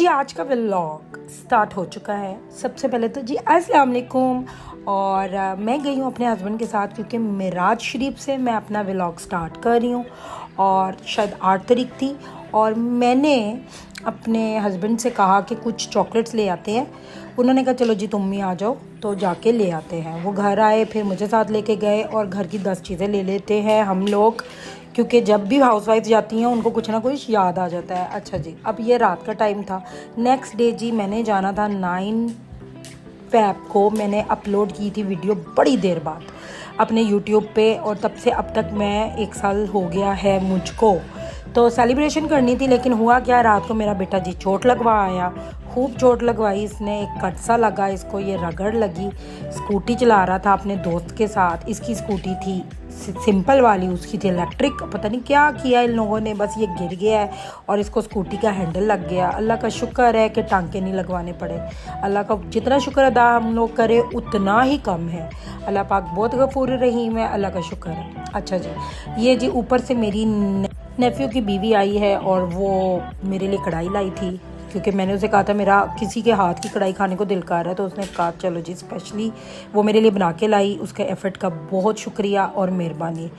जी आज का vlog start हो चुका है। सबसे पहले तो जी अस्सलाम वालेकुम। और मैं गई हूँ अपने हस्बैंड के साथ क्योंकि मिराज शरीफ से मैं अपना व्लॉग स्टार्ट कर रही हूँ और शायद 8 तारीख थी। और मैंने अपने हस्बैंड से कहा कि कुछ चॉकलेट्स ले आते हैं। उन्होंने कहा चलो जी तुम भी आ जाओ, तो जाके ले आते हैं। वो घर आए, फिर मुझे साथ लेके गए और घर की 10 चीज़ें ले लेते हैं हम लोग, क्योंकि जब भी हाउसवाइफ जाती हैं उनको कुछ ना कुछ याद आ जाता है। अच्छा जी, अब ये रात का टाइम था। नेक्स्ट डे जी मैंने जाना था 9 फ़रवरी को। मैंने अपलोड की थी वीडियो बड़ी देर बाद अपने यूट्यूब पे, और तब से अब तक मैं 1 साल हो गया है मुझको। तो सेलिब्रेशन करनी थी, लेकिन हुआ क्या, रात को मेरा बेटा जी चोट लगवा आया। खूब चोट लगवाई इसने, एक कट सा लगा इसको, ये रगड़ लगी। स्कूटी चला रहा था अपने दोस्त के साथ। इसकी स्कूटी थी सिंपल वाली, उसकी थी इलेक्ट्रिक। पता नहीं क्या किया इन लोगों ने, बस ये गिर गया है और इसको स्कूटी का हैंडल लग गया। अल्लाह का शुक्र है कि टांके नहीं लगवाने पड़े। अल्लाह का जितना शुक्र अदा हम लोग करें उतना ही कम है। अल्लाह पाक बहुत गफूर रहीम है, अल्लाह का शुक्र है। अच्छा जी, ये जी ऊपर से मेरी नेफ्यू की बीवी आई है और वो मेरे लिए कढ़ाई लाई थी, क्योंकि मैंने उसे कहा था मेरा किसी के हाथ की कढ़ाई खाने को दिल कर रहा है। तो उसने कहा चलो जी स्पेशली वो मेरे लिए बना के लाई। उसके एफ़र्ट का बहुत शुक्रिया और मेहरबानी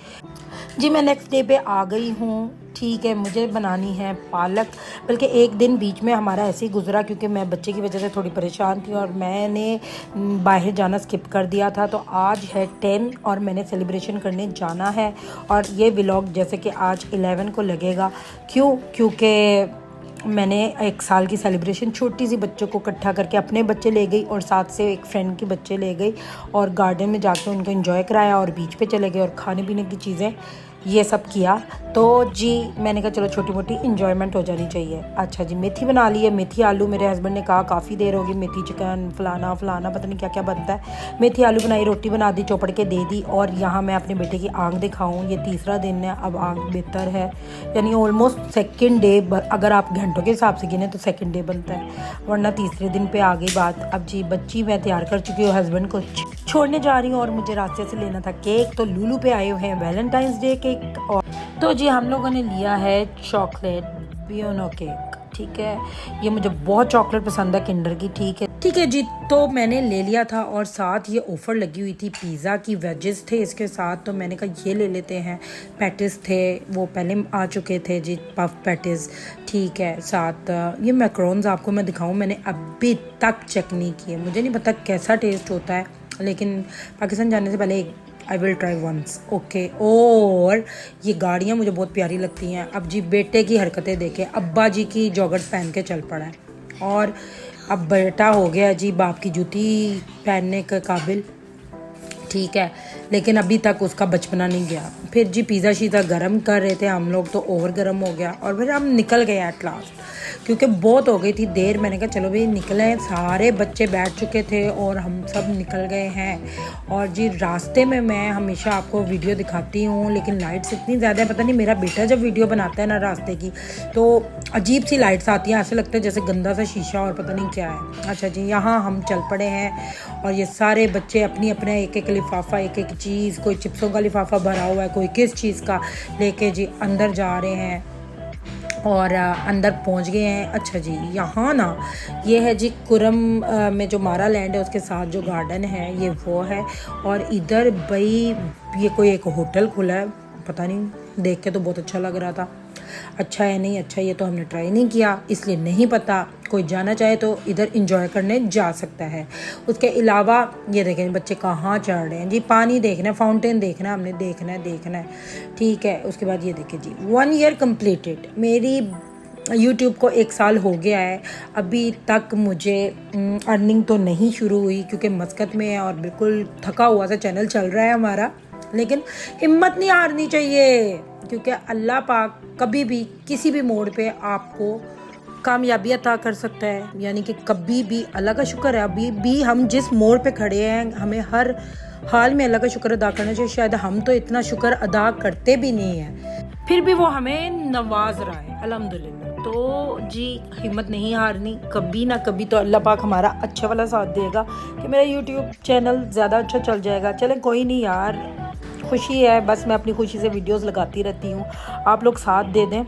जी। मैं नेक्स्ट डे पे आ गई हूँ। ठीक है, मुझे बनानी है पालक। बल्कि एक दिन बीच में हमारा ऐसे ही गुजरा क्योंकि मैं बच्चे की वजह से थोड़ी परेशान थी और मैंने बाहर जाना स्किप कर दिया था। तो आज है 10 और मैंने सेलिब्रेशन करने जाना है। और ये व्लॉग जैसे कि आज 11 को लगेगा। क्योंकि मैंने 1 साल की सेलिब्रेशन छोटी सी बच्चों को इकट्ठा करके अपने बच्चे ले गई और साथ से एक फ्रेंड के बच्चे ले गई और गार्डन में जाकर उनको एंजॉय कराया और बीच पे चले गए और खाने पीने की चीज़ें ये सब किया। तो जी मैंने कहा चलो छोटी मोटी इंजॉयमेंट हो जानी चाहिए। अच्छा जी, मेथी बना ली है, मेथी आलू। मेरे हस्बैंड ने कहा काफ़ी देर होगी, मेथी चिकन फलाना पता नहीं क्या क्या बनता है। मेथी आलू बनाई, रोटी बना दी, चौपड़ के दे दी। और यहाँ मैं अपने बेटे की आँख दिखाऊँ, ये तीसरा दिन है, अब आँख बेहतर है। यानी ऑलमोस्ट सेकेंड डे, अगर आप घंटों के हिसाब से गिने तो सेकेंड डे बनता है, वरना तीसरे दिन पे आ गई बात। अब जी बच्ची मैं तैयार कर चुकी हूँ, हस्बैंड को छोड़ने जा रही हूँ और मुझे रास्ते से लेना था केक। तो लूलू पे आए हुए हैं वैलेंटाइंस डे केक। और तो जी हम लोगों ने लिया है चॉकलेट पियोनो केक। ठीक है, ये मुझे बहुत चॉकलेट पसंद है किंडर की। ठीक है जी, तो मैंने ले लिया था और साथ ये ऑफ़र लगी हुई थी पिज़्ज़ा की, वेजेस थे इसके साथ। तो मैंने कहा ये ले लेते हैं। पैटिस थे, वो पहले आ चुके थे जी, पफ पैटिस। ठीक है, साथ ये मैक्रोन्स आपको मैं दिखाऊं, मैंने अभी तक चेक नहीं किए, मुझे नहीं पता कैसा टेस्ट होता है, लेकिन पाकिस्तान जाने से पहले I will try once. Okay, और ये गाड़ियाँ मुझे बहुत प्यारी लगती हैं। अब जी बेटे की हरकतें देखें, अब्बा जी की जॉगर्स पहन के चल पड़ा है और अब बेटा हो गया जी बाप की जूती पहनने के काबिल। ठीक है, लेकिन अभी तक उसका बचपना नहीं गया। फिर जी पिज़्ज़ा शीज़ा गर्म कर रहे थे हम लोग, तो ओवर गर्म हो गया और फिर हम निकल गए एट लास्ट, क्योंकि बहुत हो गई थी देर। मैंने कहा चलो भाई निकलें, सारे बच्चे बैठ चुके थे और हम सब निकल गए हैं। और जी रास्ते में मैं हमेशा आपको वीडियो दिखाती हूँ, लेकिन लाइट्स इतनी ज़्यादा है, पता नहीं मेरा बेटा जब वीडियो बनाता है ना रास्ते की, तो अजीब सी लाइट्स आती हैं, ऐसे लगता है जैसे गंदा सा शीशा और पता नहीं क्या है। अच्छा जी, यहाँ हम चल पड़े हैं और ये सारे बच्चे अपनी अपने एक लिफाफा, एक चीज़, कोई चिप्सों का लिफाफा भरा हुआ है, कोई किस चीज़ का, लेके जी अंदर जा रहे हैं और अंदर पहुंच गए हैं। अच्छा जी, यहाँ ना ये है जी कुरम में जो मारा लैंड है उसके साथ जो गार्डन है ये वो है। और इधर भाई ये कोई एक होटल खुला है, पता नहीं, देख के तो बहुत अच्छा लग रहा था। अच्छा है नहीं अच्छा, ये तो हमने ट्राई नहीं किया इसलिए नहीं पता। कोई जाना चाहे तो इधर एंजॉय करने जा सकता है। उसके अलावा ये देखें बच्चे कहाँ चढ़ रहे हैं जी, पानी देखना है, फाउंटेन देखना है, हमने देखना है। ठीक है, उसके बाद ये देखें जी 1 ईयर कंप्लीटेड। मेरी यूट्यूब को 1 साल हो गया है, अभी तक मुझे अर्निंग तो नहीं शुरू हुई क्योंकि मस्कत में है और बिल्कुल थका हुआ सा चैनल चल रहा है हमारा। लेकिन हिम्मत नहीं हारनी चाहिए, क्योंकि अल्लाह पाक कभी भी किसी भी मोड़ पे आपको कामयाबी अता कर सकता है। यानी कि कभी भी अल्लाह का शुक्र है, अभी भी हम जिस मोड़ पे खड़े हैं हमें हर हाल में अल्लाह का शुक्र अदा करना चाहिए। शायद हम तो इतना शुक्र अदा करते भी नहीं हैं, फिर भी वो हमें नवाज रहा है, अल्हम्दुलिल्लाह। तो जी हिम्मत नहीं हारनी, कभी ना कभी तो अल्लाह पाक हमारा अच्छा वाला साथ देगा कि मेरा यूट्यूब चैनल ज़्यादा अच्छा चल जाएगा। चले कोई नहीं यार, खुशी है, बस मैं अपनी खुशी से वीडियोस लगाती रहती हूँ, आप लोग साथ दे दें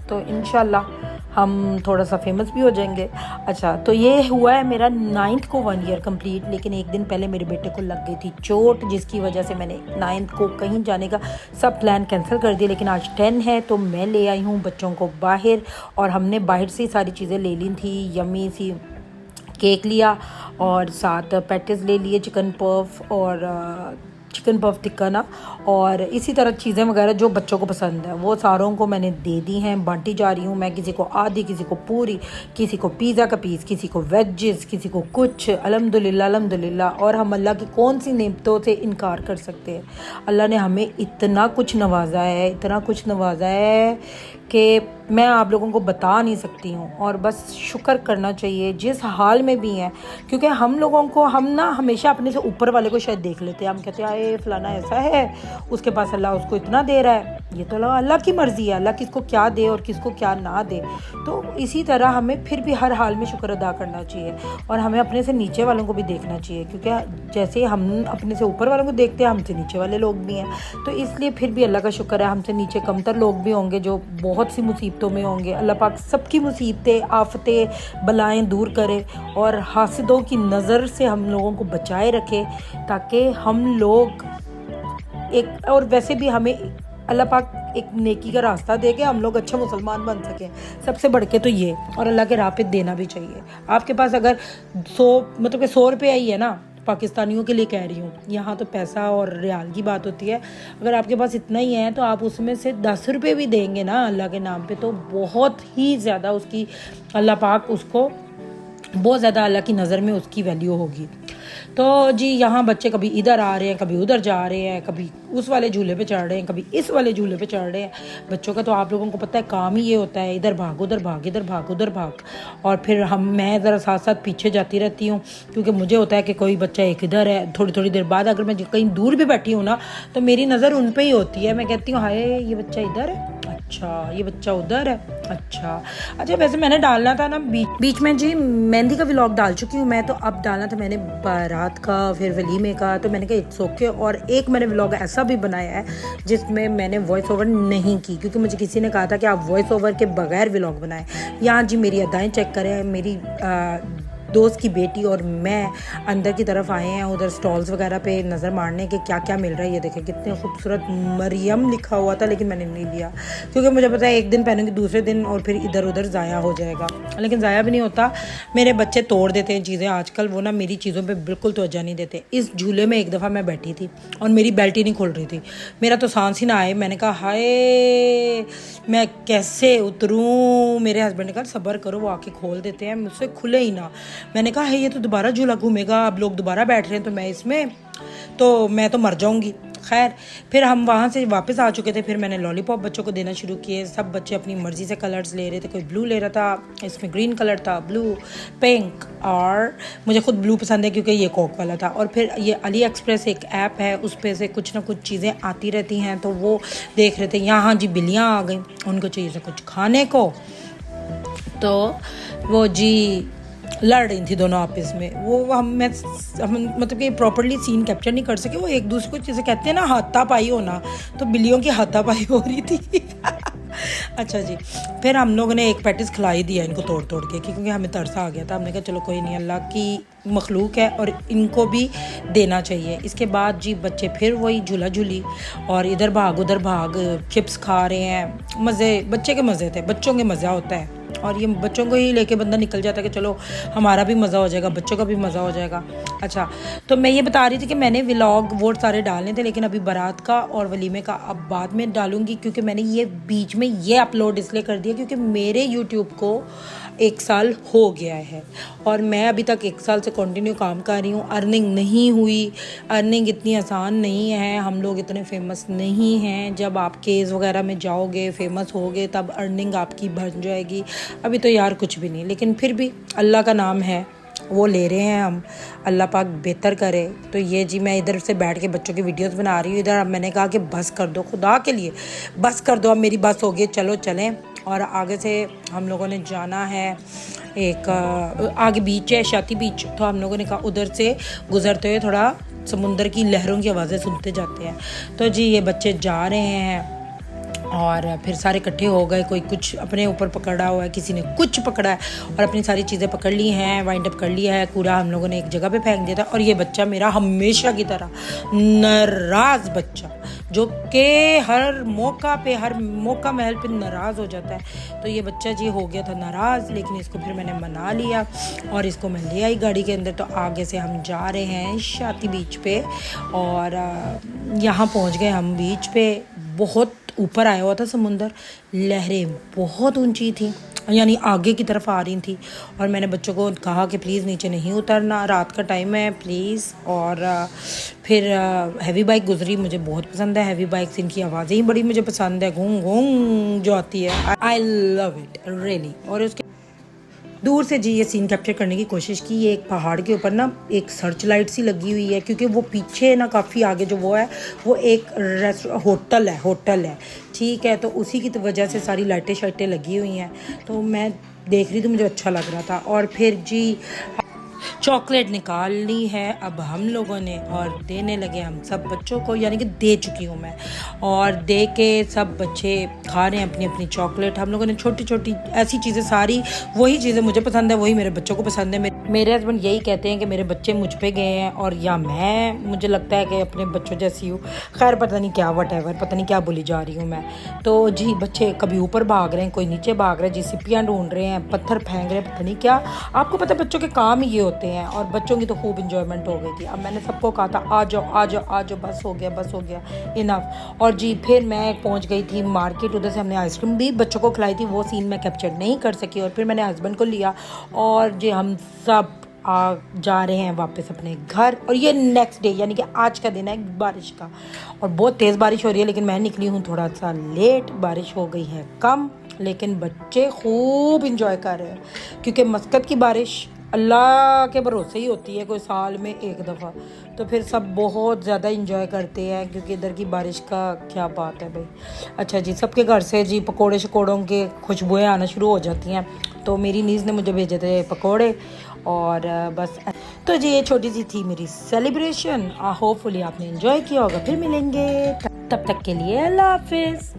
तो इंशाल्लाह हम थोड़ा सा फेमस भी हो जाएंगे। अच्छा, तो ये हुआ है मेरा 9th को 1 ईयर कंप्लीट, लेकिन एक दिन पहले मेरे बेटे को लग गई थी चोट, जिसकी वजह से मैंने 9th को कहीं जाने का सब प्लान कैंसिल कर दिया। लेकिन आज 10 है तो मैं ले आई हूँ बच्चों को बाहर, और हमने बाहर से ही सारी चीज़ें ले ली थी। यम्मी सी केक लिया और साथ पैटिस ले लिए, चिकन पफ और चिकन पफ टिक्का ना, और इसी तरह चीज़ें वगैरह जो बच्चों को पसंद है वो सारों को मैंने दे दी हैं, बांटी जा रही हूँ मैं। किसी को आधी, किसी को पूरी, किसी को पिज़्ज़ा का पीस, किसी को वेजेस, किसी को कुछ। अल्हम्दुलिल्लाह अल्हम्दुलिल्लाह। और हम अल्लाह की कौन सी नेमतों से इनकार कर सकते हैं। अल्लाह ने हमें इतना कुछ नवाजा है, इतना कुछ नवाजा है कि मैं आप लोगों को बता नहीं सकती हूँ। और बस शुक्र करना चाहिए जिस हाल में भी हैं, क्योंकि हम लोगों को, हम ना हमेशा अपने से ऊपर वाले को शायद देख लेते हैं। हम कहते हैं आए फलाना ऐसा है, उसके पास अल्लाह उसको इतना दे रहा है। ये तो अल्लाह की मर्ज़ी है, अल्लाह किसको क्या दे और किसको क्या ना दे। तो इसी तरह हमें फिर भी हर हाल में शुक्र अदा करना चाहिए, और हमें अपने से नीचे वालों को भी देखना चाहिए, क्योंकि जैसे हम अपने से ऊपर वालों को देखते हैं, हमसे नीचे वाले लोग भी हैं। तो इसलिए फिर भी अल्लाह का शुक्र है, हमसे नीचे कमतर लोग भी होंगे जो बहुत सी मुसीबतों में होंगे। अल्लाह पाक सबकी मुसीबतें, आफतें, बलाएं दूर करे और हासिदों की नज़र से हम लोगों को बचाए रखे, ताकि हम लोग एक, और वैसे भी हमें अल्लाह पाक एक नेकी का रास्ता दे के हम लोग अच्छे मुसलमान बन सकें। सबसे बढ़ के तो ये, और अल्लाह के राह पे देना भी चाहिए। आपके पास अगर 100 रुपये ही है ना, पाकिस्तानियों के लिए कह रही हूँ, यहाँ तो पैसा और रियाल की बात होती है। अगर आपके पास इतना ही है तो आप उसमें से 10 रुपये भी देंगे ना अल्लाह के नाम पे, तो बहुत ही ज़्यादा उसकी, अल्लाह पाक उसको बहुत ज़्यादा, अल्लाह की नज़र में उसकी वैल्यू होगी। तो जी यहाँ बच्चे कभी इधर आ रहे हैं, कभी उधर जा रहे हैं, कभी उस वाले झूले पे चढ़ रहे हैं, कभी इस वाले झूले पे चढ़ रहे हैं। बच्चों का तो आप लोगों को पता है काम ही ये होता है, इधर भाग उधर भाग, इधर भाग उधर भाग। और फिर मैं ज़रा साथ साथ पीछे जाती रहती हूँ, क्योंकि मुझे होता है कि कोई बच्चा एक इधर है। थोड़ी थोड़ी देर बाद अगर मैं कहीं दूर भी बैठी हूँ ना, तो मेरी नज़र उन पर ही होती है। मैं कहती हूँ हाय ये बच्चा इधर है, अच्छा ये बच्चा उधर है, अच्छा। वैसे मैंने डालना था ना बीच में जी, मेहंदी का व्लॉग डाल चुकी हूँ मैं, तो अब डालना था मैंने बारात का, फिर वलीमे का। तो मैंने कहा इट्स ओके। और एक मैंने व्लॉग ऐसा भी बनाया है जिसमें मैंने वॉइस ओवर नहीं की, क्योंकि मुझे किसी ने कहा था कि आप वॉइस ओवर के बगैर व्लॉग बनाएं। यहाँ जी मेरी अदाएँ चेक करें, मेरी दोस्त की बेटी और मैं अंदर की तरफ आए हैं उधर स्टॉल्स वगैरह पे नज़र मारने के क्या क्या मिल रहा है। ये देखें कितने खूबसूरत मरियम लिखा हुआ था, लेकिन मैंने नहीं लिया, क्योंकि मुझे पता है एक दिन पहनूंगी, दूसरे दिन और फिर इधर उधर ज़ाया हो जाएगा। लेकिन ज़ाया भी नहीं होता, मेरे बच्चे तोड़ देते हैं चीज़ें आजकल, वो ना मेरी चीज़ों पर बिल्कुल तवज्जो नहीं देते। इस झूले में एक दफ़ा मैं बैठी थी और मेरी बेल्ट ही नहीं खुल रही थी, मेरा तो सांस ही ना आए। मैंने कहा हाय मैं कैसे उतरूँ। मेरे हस्बैंड ने कहा सब्र करो, वो आके खोल देते हैं, मुझसे खुले ही ना। मैंने कहा है ये तो दोबारा झूला घूमेगा, अब लोग दोबारा बैठ रहे हैं तो मैं इसमें, तो मैं तो मर जाऊंगी। खैर फिर हम वहाँ से वापस आ चुके थे, फिर मैंने लॉलीपॉप बच्चों को देना शुरू किए। सब बच्चे अपनी मर्ज़ी से कलर्स ले रहे थे, कोई ब्लू ले रहा था, इसमें ग्रीन कलर था, ब्लू, पिंक, और मुझे खुद ब्लू पसंद है क्योंकि ये कोक वाला था। और फिर ये अली एक्सप्रेस एक ऐप है, उस पर से कुछ ना कुछ चीज़ें आती रहती हैं, तो वो देख रहे थे। यहाँ जी बिल्लियाँ आ गई, उनको चाहिए था कुछ खाने को, तो वो जी लड़ रही थी दोनों आपस में। वो हम मतलब कि प्रॉपर्ली सीन कैप्चर नहीं कर सके। वो एक दूसरे को जैसे कहते हैं ना हाथापाई होना, तो बिल्लियों की हाथापाई हो रही थी। अच्छा जी, फिर हम लोगों ने एक पैटिस खिलाई दिया इनको तोड़ तोड़ के, क्योंकि हमें तरस आ गया था। हमने कहा चलो कोई नहीं, अल्लाह की मखलूक है और इनको भी देना चाहिए। इसके बाद जी बच्चे फिर वही झूला झूली और इधर भाग उधर भाग, चिप्स खा रहे हैं। मज़े, बच्चे के मज़े थे, बच्चों के मज़ा होता है, और ये बच्चों को ही लेके बंदा निकल जाता है कि चलो हमारा भी मज़ा हो जाएगा, बच्चों का भी मज़ा हो जाएगा। अच्छा, तो मैं ये बता रही थी कि मैंने व्लॉग वो सारे डालने थे, लेकिन अभी बारात का और वलीमे का अब बाद में डालूंगी, क्योंकि मैंने ये बीच में ये अपलोड इसलिए कर दिया क्योंकि मेरे यूट्यूब को 1 साल हो गया है और मैं अभी तक 1 साल से कंटिन्यू काम कर रही हूँ। अर्निंग नहीं हुई, अर्निंग इतनी आसान नहीं है, हम लोग इतने फेमस नहीं हैं। जब आप केस वगैरह में जाओगे, फेमस होगे, तब अर्निंग आपकी बढ़ जाएगी। अभी तो यार कुछ भी नहीं, लेकिन फिर भी अल्लाह का नाम है, वो ले रहे हैं हम, अल्लाह पाक बेहतर करे। तो ये जी मैं इधर से बैठ के बच्चों की वीडियोस बना रही हूँ इधर। अब मैंने कहा कि बस कर दो, खुदा के लिए बस कर दो, अब मेरी बस हो गई, चलो चलें। और आगे से हम लोगों ने जाना है, एक आगे बीच है, शाती बीच, तो हम लोगों ने कहा उधर से गुजरते हुए थोड़ा समुंदर की लहरों की आवाज़ें सुनते जाते हैं। तो जी ये बच्चे जा रहे हैं और फिर सारे इकट्ठे हो गए, कोई कुछ अपने ऊपर पकड़ा हुआ है, किसी ने कुछ पकड़ा है और अपनी सारी चीज़ें पकड़ ली हैं, वाइंड अप कर लिया है। कूड़ा हम लोगों ने एक जगह पे फेंक दिया था। और ये बच्चा मेरा हमेशा की तरह नाराज़ बच्चा, जो कि हर मौका महल पे नाराज़ हो जाता है, तो ये बच्चा जी हो गया था नाराज़। लेकिन इसको फिर मैंने मना लिया और इसको मैं ले आई गाड़ी के अंदर। तो आगे से हम जा रहे हैं शाती बीच पे और यहाँ पहुँच गए हम बीच पे। बहुत ऊपर आया हुआ था समुंदर, लहरें बहुत ऊंची थी, यानी आगे की तरफ आ रही थी। और मैंने बच्चों को कहा कि प्लीज़ नीचे नहीं उतरना, रात का टाइम है प्लीज़। और फिर हैवी बाइक गुजरी, मुझे बहुत पसंद है हैवी बाइक्स, इनकी आवाज़ें ही बड़ी मुझे पसंद है, घूम घूम जो आती है, आई लव इट रियली। और उसके दूर से जी ये सीन कैप्चर करने की कोशिश की। ये एक पहाड़ के ऊपर ना एक सर्च लाइट सी लगी हुई है, क्योंकि वो पीछे ना काफ़ी आगे जो वो है वो एक होटल है, ठीक है। तो उसी की वजह से सारी लाइटें शाइटें लगी हुई हैं। तो मैं देख रही थी, मुझे अच्छा लग रहा था। और फिर जी चॉकलेट निकाल ली है अब हम लोगों ने और देने लगे हम सब बच्चों को, यानी कि दे चुकी हूँ मैं। और दे के सब बच्चे खा रहे हैं अपनी अपनी चॉकलेट। हम लोगों ने छोटी छोटी ऐसी चीज़ें, सारी वही चीज़ें मुझे पसंद है वही मेरे बच्चों को पसंद है। मेरे हस्बैंड यही कहते हैं कि मेरे बच्चे मुझ पे गए हैं और या मुझे लगता है कि अपने बच्चों जैसी हूँ। खैर पता नहीं क्या पता नहीं क्या बोली जा रही हूँ मैं। तो जी बच्चे कभी ऊपर भाग रहे हैं, कोई नीचे भाग रहे हैं, जी सिपियाँ ढूंढ रहे हैं, पत्थर फेंक रहे हैं, पता नहीं क्या। आपको पता है बच्चों के काम ही ये होते हैं। और बच्चों की तो खूब इंजॉयमेंट हो गई थी। अब मैंने सबको कहा था आ जाओ, बस हो गया इनफ। और जी फिर मैं पहुंच गई थी मार्केट, उधर से हमने आइसक्रीम भी बच्चों को खिलाई थी, वो सीन मैं कैप्चर नहीं कर सकी। और फिर मैंने हस्बैंड को लिया और जी हम सब जा रहे हैं वापस अपने घर। और ये नेक्स्ट डे यानी कि आज का दिन है बारिश का, और बहुत तेज़ बारिश हो रही है। लेकिन मैं निकली हूँ थोड़ा सा लेट, बारिश हो गई है कम, लेकिन बच्चे खूब इंजॉय कर रहे हैं, क्योंकि मस्कत की बारिश अल्लाह के भरोसे ही होती है, कोई साल में एक दफ़ा। तो फिर सब बहुत ज़्यादा इंजॉय करते हैं, क्योंकि इधर की बारिश का क्या बात है भाई। अच्छा जी, सबके घर से जी पकोड़ों के खुशबुएँ आना शुरू हो जाती हैं। तो मेरी नीज़ ने मुझे भेजे थे पकोड़े और बस। तो जी ये छोटी सी थी मेरी सेलिब्रेशन। होपफुली आपने एंजॉय किया होगा। फिर मिलेंगे, तब तक के लिए अल्लाह हाफिज़।